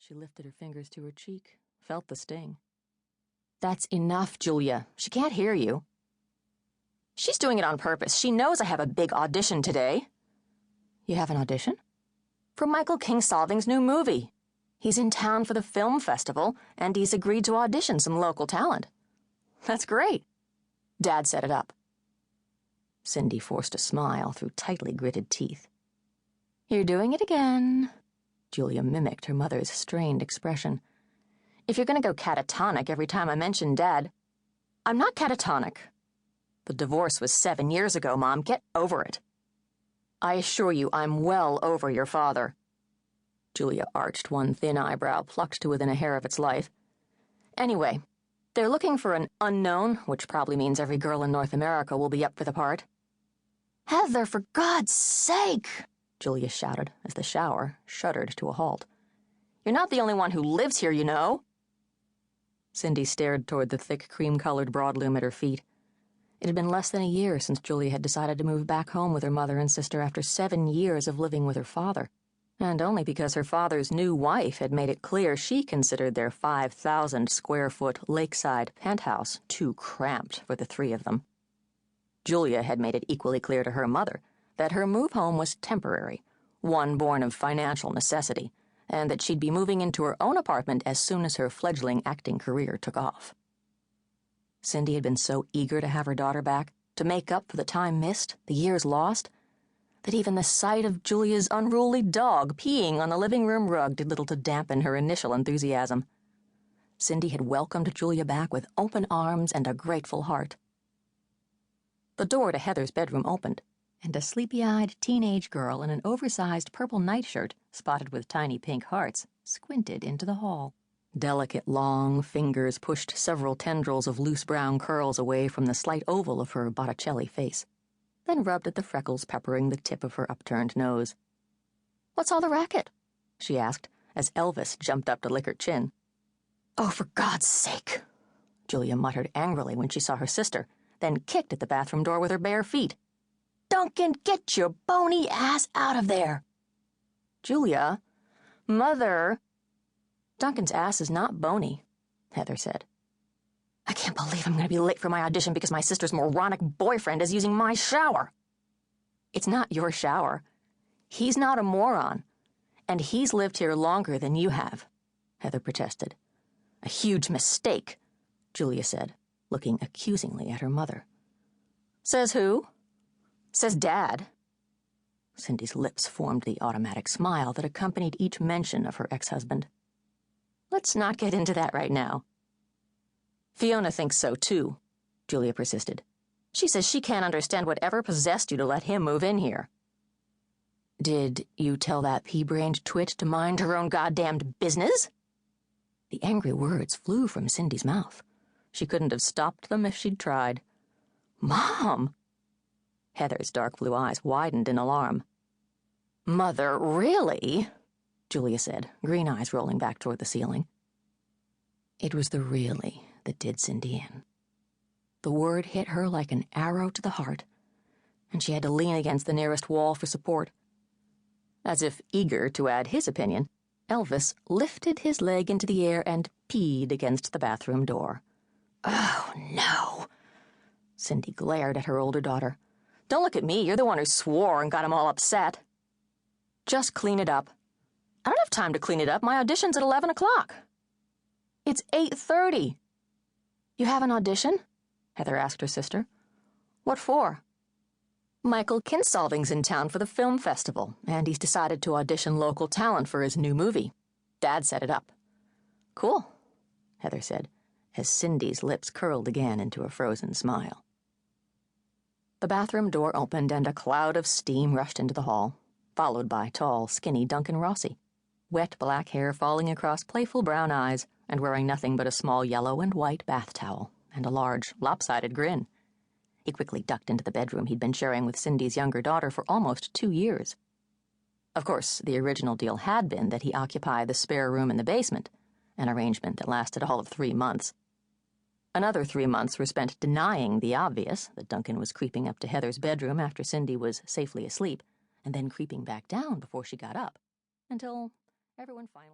She lifted her fingers to her cheek, felt the sting. "That's enough, Julia. She can't hear you." "She's doing it on purpose. She knows I have a big audition today." "You have an audition?" "For Michael Kingsolving's new movie. He's in town for the film festival, and he's agreed to audition some local talent." "That's great." Dad set it up. Cindy forced a smile through tightly gritted teeth. "You're doing it again." Julia mimicked her mother's strained expression. "If you're going to go catatonic every time I mention Dad..." "I'm not catatonic. The divorce was 7 years ago, Mom. Get over it." "I assure you I'm well over your father." Julia arched one thin eyebrow, plucked to within a hair of its life. "Anyway, they're looking for an unknown, which probably means every girl in North America will be up for the part." "Heather, for God's sake!" Julia shouted as the shower shuddered to a halt. "You're not the only one who lives here, you know." Cindy stared toward the thick cream-colored broadloom at her feet. It had been less than a year since Julia had decided to move back home with her mother and sister after 7 years of living with her father, and only because her father's new wife had made it clear she considered their 5,000-square-foot lakeside penthouse too cramped for the three of them. Julia had made it equally clear to her mother that her move home was temporary, one born of financial necessity, and that she'd be moving into her own apartment as soon as her fledgling acting career took off. Cindy had been so eager to have her daughter back, to make up for the time missed, the years lost, that even the sight of Julia's unruly dog peeing on the living room rug did little to dampen her initial enthusiasm. Cindy had welcomed Julia back with open arms and a grateful heart. The door to Heather's bedroom opened, and a sleepy-eyed teenage girl in an oversized purple nightshirt spotted with tiny pink hearts squinted into the hall. Delicate, long fingers pushed several tendrils of loose brown curls away from the slight oval of her Botticelli face, then rubbed at the freckles peppering the tip of her upturned nose. "What's all the racket?" she asked, as Elvis jumped up to lick her chin. "Oh, for God's sake!" Julia muttered angrily when she saw her sister, then kicked at the bathroom door with her bare feet. "Duncan, get your bony ass out of there!" "Julia, Mother..." "Duncan's ass is not bony," Heather said. "I can't believe I'm going to be late for my audition because my sister's moronic boyfriend is using my shower." "It's not your shower. He's not a moron, and he's lived here longer than you have," Heather protested. "A huge mistake," Julia said, looking accusingly at her mother. "Says who?" "Says Dad." Cindy's lips formed the automatic smile that accompanied each mention of her ex-husband. "Let's not get into that right now." "Fiona thinks so, too," Julia persisted. "She says she can't understand whatever possessed you to let him move in here." "Did you tell that pea-brained twit to mind her own goddamned business?" The angry words flew from Cindy's mouth. She couldn't have stopped them if she'd tried. "Mom!" Heather's dark blue eyes widened in alarm. "Mother, really?" Julia said, green eyes rolling back toward the ceiling. It was the really that did Cindy in. The word hit her like an arrow to the heart, and she had to lean against the nearest wall for support. As if eager to add his opinion, Elvis lifted his leg into the air and peed against the bathroom door. "Oh, no!" Cindy glared at her older daughter. "Don't look at me. You're the one who swore and got him all upset." "Just clean it up." "I don't have time to clean it up. My audition's at 11 o'clock. "It's 8:30. "You have an audition?" Heather asked her sister. "What for?" "Michael Kingsolving's in town for the film festival, and he's decided to audition local talent for his new movie. Dad set it up." "Cool," Heather said, as Cindy's lips curled again into a frozen smile. The bathroom door opened and a cloud of steam rushed into the hall, followed by tall, skinny Duncan Rossi, wet black hair falling across playful brown eyes and wearing nothing but a small yellow and white bath towel and a large, lopsided grin. He quickly ducked into the bedroom he'd been sharing with Cindy's younger daughter for almost 2 years. Of course, the original deal had been that he occupy the spare room in the basement, an arrangement that lasted all of 3 months. Another 3 months were spent denying the obvious, that Duncan was creeping up to Heather's bedroom after Cindy was safely asleep, and then creeping back down before she got up, until everyone finally